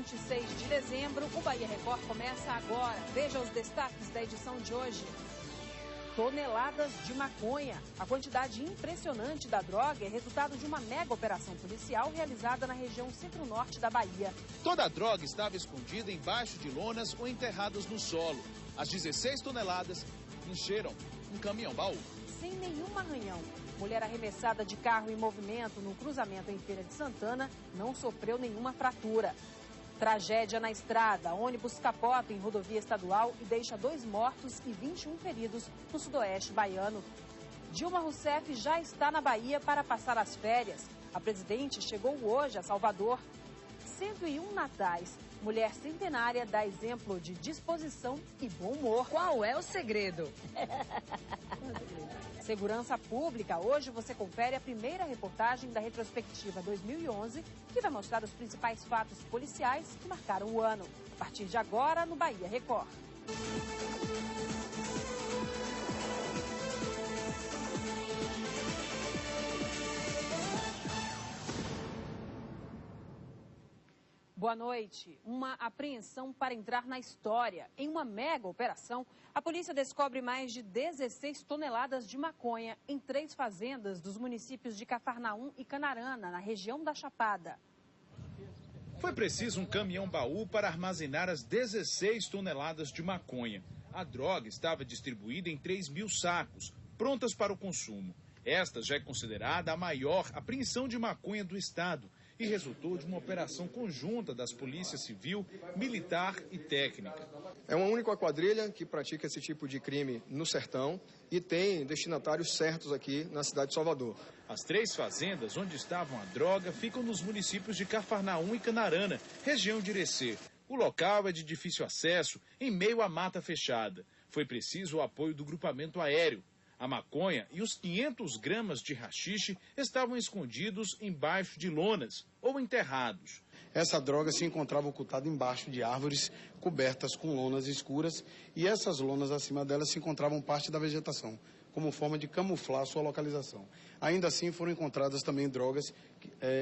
26 de dezembro, o Bahia Record começa agora. Veja os destaques da edição de hoje. Toneladas de maconha. A quantidade impressionante da droga é resultado de uma mega operação policial realizada na região centro-norte da Bahia. Toda a droga estava escondida embaixo de lonas ou enterradas no solo. As 16 toneladas encheram um caminhão-baú. Sem nenhum arranhão. Mulher arremessada de carro em movimento no cruzamento em Feira de Santana não sofreu nenhuma fratura. Tragédia na estrada. Ônibus capota em rodovia estadual e deixa 2 mortos e 21 feridos no sudoeste baiano. Dilma Rousseff já está na Bahia para passar as férias. A presidente chegou hoje a Salvador. 101 natais. Mulher centenária dá exemplo de disposição e bom humor. Qual é o segredo? Segurança Pública. Hoje você confere a primeira reportagem da retrospectiva 2011, que vai mostrar os principais fatos policiais que marcaram o ano. A partir de agora, no Bahia Record. Boa noite. Uma apreensão para entrar na história. Em uma mega operação, a polícia descobre mais de 16 toneladas de maconha em 3 fazendas dos municípios de Cafarnaum e Canarana, na região da Chapada. Foi preciso um caminhão-baú para armazenar as 16 toneladas de maconha. A droga estava distribuída em 3.000 sacos, prontas para o consumo. Esta já é considerada a maior apreensão de maconha do estado e resultou de uma operação conjunta das polícias civil, militar e técnica. É uma única quadrilha que pratica esse tipo de crime no sertão e tem destinatários certos aqui na cidade de Salvador. As 3 fazendas onde estavam a droga ficam nos municípios de Cafarnaum e Canarana, região de Irecê. O local é de difícil acesso, em meio à mata fechada. Foi preciso o apoio do grupamento aéreo. A maconha e os 500 gramas de haxixe estavam escondidos embaixo de lonas ou enterrados. Essa droga se encontrava ocultada embaixo de árvores cobertas com lonas escuras e essas lonas acima delas se encontravam parte da vegetação, como forma de camuflar sua localização. Ainda assim foram encontradas também drogas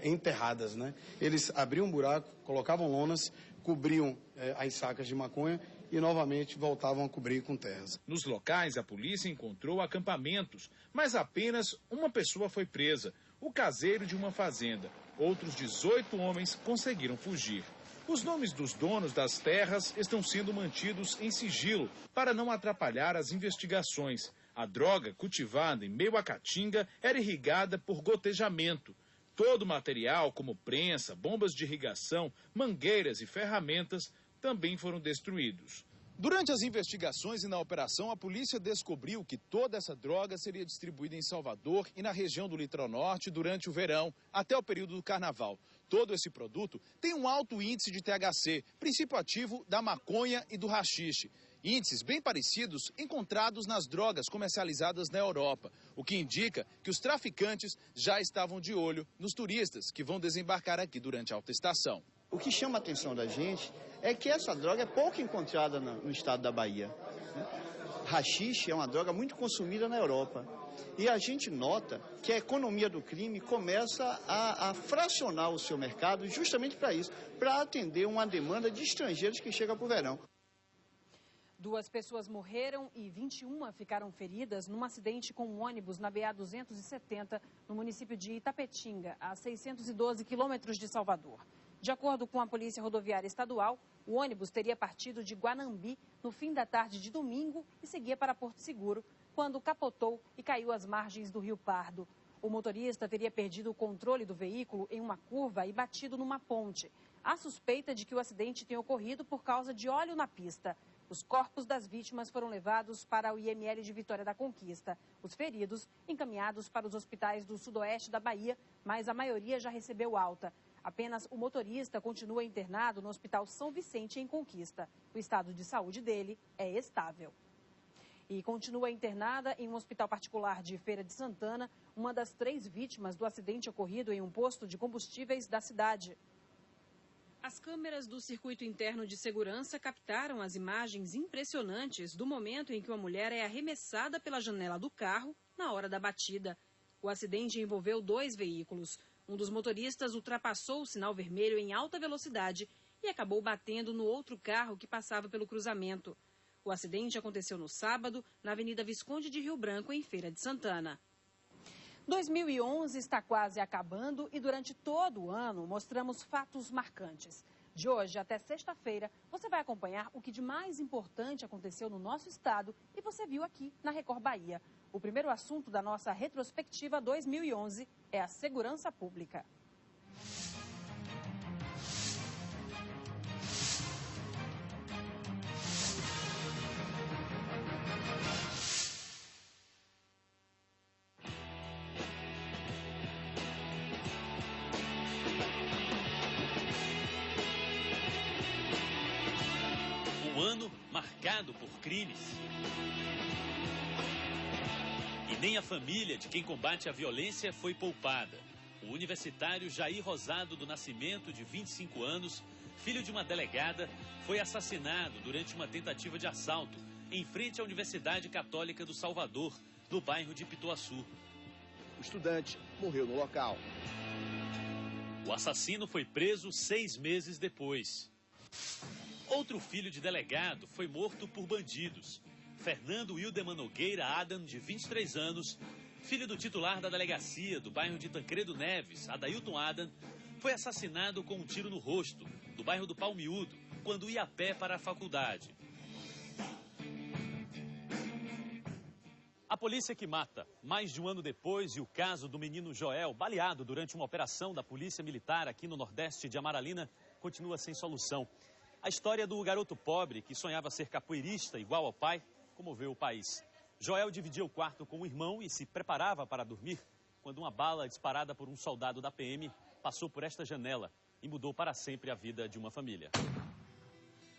enterradas, né? Eles abriam um buraco, colocavam lonas, cobriam as sacas de maconha e novamente voltavam a cobrir com terras. Nos locais, a polícia encontrou acampamentos, mas apenas uma pessoa foi presa, o caseiro de uma fazenda. Outros 18 homens conseguiram fugir. Os nomes dos donos das terras estão sendo mantidos em sigilo para não atrapalhar as investigações. A droga cultivada em meio à caatinga era irrigada por gotejamento. Todo o material, como prensa, bombas de irrigação, mangueiras e ferramentas, também foram destruídos. Durante as investigações e na operação, a polícia descobriu que toda essa droga seria distribuída em Salvador e na região do Litoral Norte durante o verão, até o período do carnaval. Todo esse produto tem um alto índice de THC, princípio ativo da maconha e do haxixe. Índices bem parecidos encontrados nas drogas comercializadas na Europa, o que indica que os traficantes já estavam de olho nos turistas que vão desembarcar aqui durante a alta estação. O que chama a atenção da gente é que essa droga é pouco encontrada no estado da Bahia. Haxixe é uma droga muito consumida na Europa. E a gente nota que a economia do crime começa a fracionar o seu mercado justamente para isso, para atender uma demanda de estrangeiros que chega para o verão. 2 pessoas morreram e 21 ficaram feridas num acidente com um ônibus na BA-270, no município de Itapetinga, a 612 quilômetros de Salvador. De acordo com a Polícia Rodoviária Estadual, o ônibus teria partido de Guanambi no fim da tarde de domingo e seguia para Porto Seguro, quando capotou e caiu às margens do Rio Pardo. O motorista teria perdido o controle do veículo em uma curva e batido numa ponte. Há suspeita de que o acidente tenha ocorrido por causa de óleo na pista. Os corpos das vítimas foram levados para o IML de Vitória da Conquista. Os feridos encaminhados para os hospitais do sudoeste da Bahia, mas a maioria já recebeu alta. Apenas o motorista continua internado no Hospital São Vicente, em Conquista. O estado de saúde dele é estável. E continua internada em um hospital particular de Feira de Santana, uma das 3 vítimas do acidente ocorrido em um posto de combustíveis da cidade. As câmeras do circuito interno de segurança captaram as imagens impressionantes do momento em que uma mulher é arremessada pela janela do carro na hora da batida. O acidente envolveu 2 veículos. Um dos motoristas ultrapassou o sinal vermelho em alta velocidade e acabou batendo no outro carro que passava pelo cruzamento. O acidente aconteceu no sábado, na Avenida Visconde de Rio Branco, em Feira de Santana. 2011 está quase acabando e durante todo o ano mostramos fatos marcantes. De hoje até sexta-feira, você vai acompanhar o que de mais importante aconteceu no nosso estado e você viu aqui na Record Bahia. O primeiro assunto da nossa retrospectiva 2011 é a segurança pública. Um ano marcado por crimes. E nem a família de quem combate a violência foi poupada. O universitário Jair Rosado do Nascimento, de 25 anos, filho de uma delegada, foi assassinado durante uma tentativa de assalto em frente à Universidade Católica do Salvador, no bairro de Pituaçu. O estudante morreu no local. O assassino foi preso 6 meses depois. Outro filho de delegado foi morto por bandidos. Fernando Wildeman Nogueira Adam, de 23 anos, filho do titular da delegacia do bairro de Tancredo Neves, Adailton Adam, foi assassinado com um tiro no rosto, no bairro do Palmiúdo, quando ia a pé para a faculdade. A polícia que mata, mais de um ano depois, e o caso do menino Joel, baleado durante uma operação da Polícia Militar aqui no Nordeste de Amaralina, continua sem solução. A história do garoto pobre que sonhava ser capoeirista igual ao pai comoveu o país. Joel dividia o quarto com o irmão e se preparava para dormir quando uma bala disparada por um soldado da PM passou por esta janela e mudou para sempre a vida de uma família.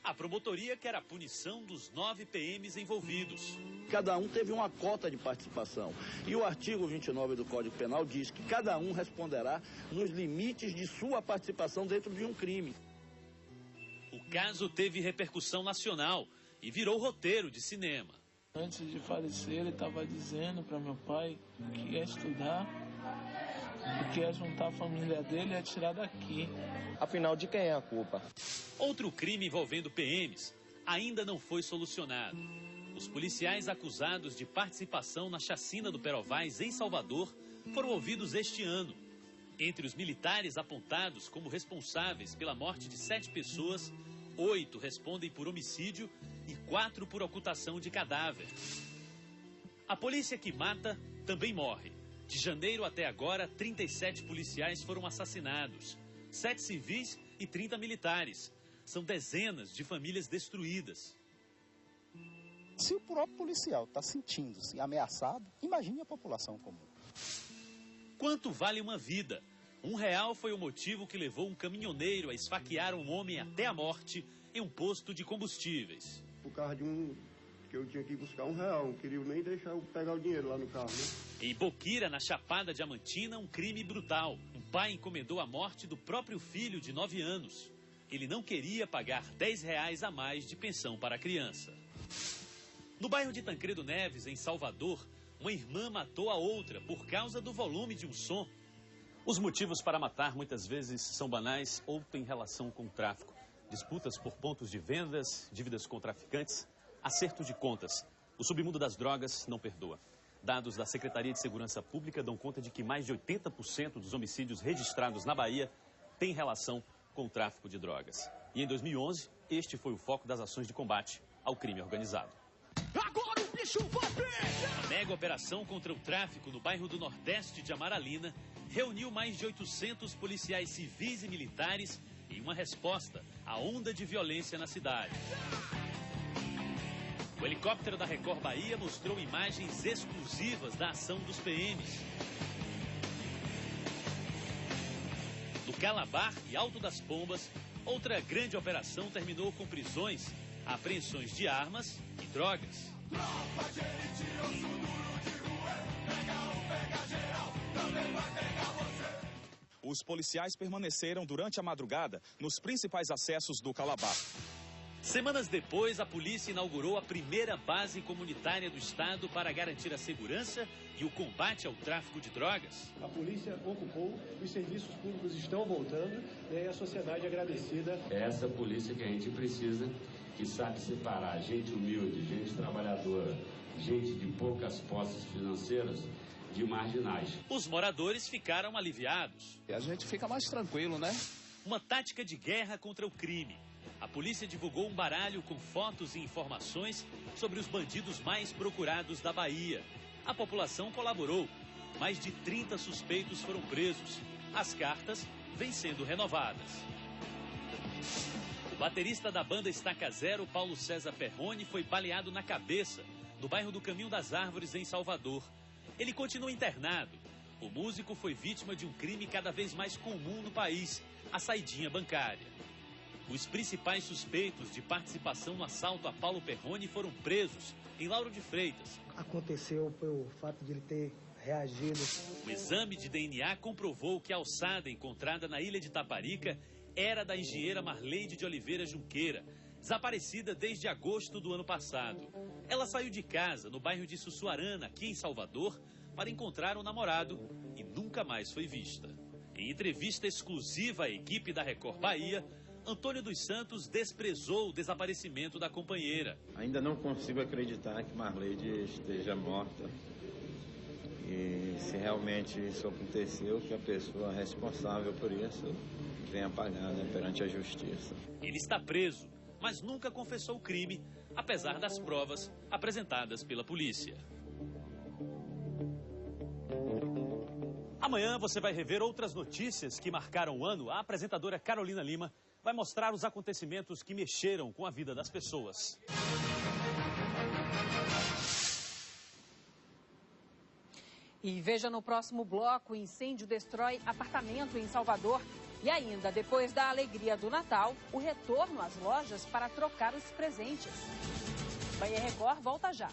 A promotoria quer a punição dos 9 PMs envolvidos. Cada um teve uma cota de participação. E o artigo 29 do Código Penal diz que cada um responderá nos limites de sua participação dentro de um crime. O caso teve repercussão nacional e virou roteiro de cinema. Antes de falecer, ele estava dizendo para meu pai que ia estudar, que ia juntar a família dele e ia tirar daqui. Afinal, de quem é a culpa? Outro crime envolvendo PMs ainda não foi solucionado. Os policiais acusados de participação na chacina do Perovais, em Salvador, foram ouvidos este ano. Entre os militares apontados como responsáveis pela morte de 7 pessoas, 8 respondem por homicídio e 4 por ocultação de cadáver. A polícia que mata também morre. De janeiro até agora, 37 policiais foram assassinados, 7 civis e 30 militares. São dezenas de famílias destruídas. Se o próprio policial está sentindo-se ameaçado, imagine a população comum. Quanto vale uma vida? R$1 foi o motivo que levou um caminhoneiro a esfaquear um homem até a morte em um posto de combustíveis. Por causa de que eu tinha que ir buscar R$1, não queria nem deixar eu pegar o dinheiro lá no carro, né? Em Boquira, na Chapada Diamantina, um crime brutal. Um pai encomendou a morte do próprio filho de 9 anos. Ele não queria pagar R$10 a mais de pensão para a criança. No bairro de Tancredo Neves, em Salvador, uma irmã matou a outra por causa do volume de um som. Os motivos para matar muitas vezes são banais ou têm relação com o tráfico. Disputas por pontos de vendas, dívidas com traficantes, acerto de contas. O submundo das drogas não perdoa. Dados da Secretaria de Segurança Pública dão conta de que mais de 80% dos homicídios registrados na Bahia têm relação com o tráfico de drogas. E em 2011, este foi o foco das ações de combate ao crime organizado. Agora o bicho vai pegar! A mega operação contra o tráfico no bairro do Nordeste de Amaralina reuniu mais de 800 policiais civis e militares em uma resposta à onda de violência na cidade. O helicóptero da Record Bahia mostrou imagens exclusivas da ação dos PMs. No Calabar e Alto das Pombas, outra grande operação terminou com prisões, apreensões de armas e drogas. Os policiais permaneceram durante a madrugada nos principais acessos do Calabar. Semanas depois, a polícia inaugurou a primeira base comunitária do estado para garantir a segurança e o combate ao tráfico de drogas. A polícia ocupou, os serviços públicos estão voltando e a sociedade agradecida. É essa polícia que a gente precisa, que sabe separar gente humilde, gente trabalhadora, gente de poucas posses financeiras de marginais. Os moradores ficaram aliviados. E a gente fica mais tranquilo, né? Uma tática de guerra contra o crime. A polícia divulgou um baralho com fotos e informações sobre os bandidos mais procurados da Bahia. A população colaborou. Mais de 30 suspeitos foram presos. As cartas vêm sendo renovadas. O baterista da banda Estaca Zero, Paulo César Perrone, foi baleado na cabeça, no bairro do Caminho das Árvores, em Salvador. Ele continua internado. O músico foi vítima de um crime cada vez mais comum no país, a saidinha bancária. Os principais suspeitos de participação no assalto a Paulo Perrone foram presos em Lauro de Freitas. Aconteceu pelo fato de ele ter reagido. O exame de DNA comprovou que a alçada encontrada na ilha de Taparica era da engenheira Marleide de Oliveira Junqueira, desaparecida desde agosto do ano passado. Ela saiu de casa no bairro de Sussuarana, aqui em Salvador, para encontrar o namorado e nunca mais foi vista. Em entrevista exclusiva à equipe da Record Bahia, Antônio dos Santos desprezou o desaparecimento da companheira. Ainda não consigo acreditar que Marleide esteja morta. E se realmente isso aconteceu, que a pessoa responsável por isso venha pagar, né, perante a justiça. Ele está preso, mas nunca confessou o crime, apesar das provas apresentadas pela polícia. Amanhã você vai rever outras notícias que marcaram o ano. A apresentadora Carolina Lima vai mostrar os acontecimentos que mexeram com a vida das pessoas. E veja no próximo bloco: incêndio destrói apartamento em Salvador. E ainda, depois da alegria do Natal, o retorno às lojas para trocar os presentes. Bahia Record volta já.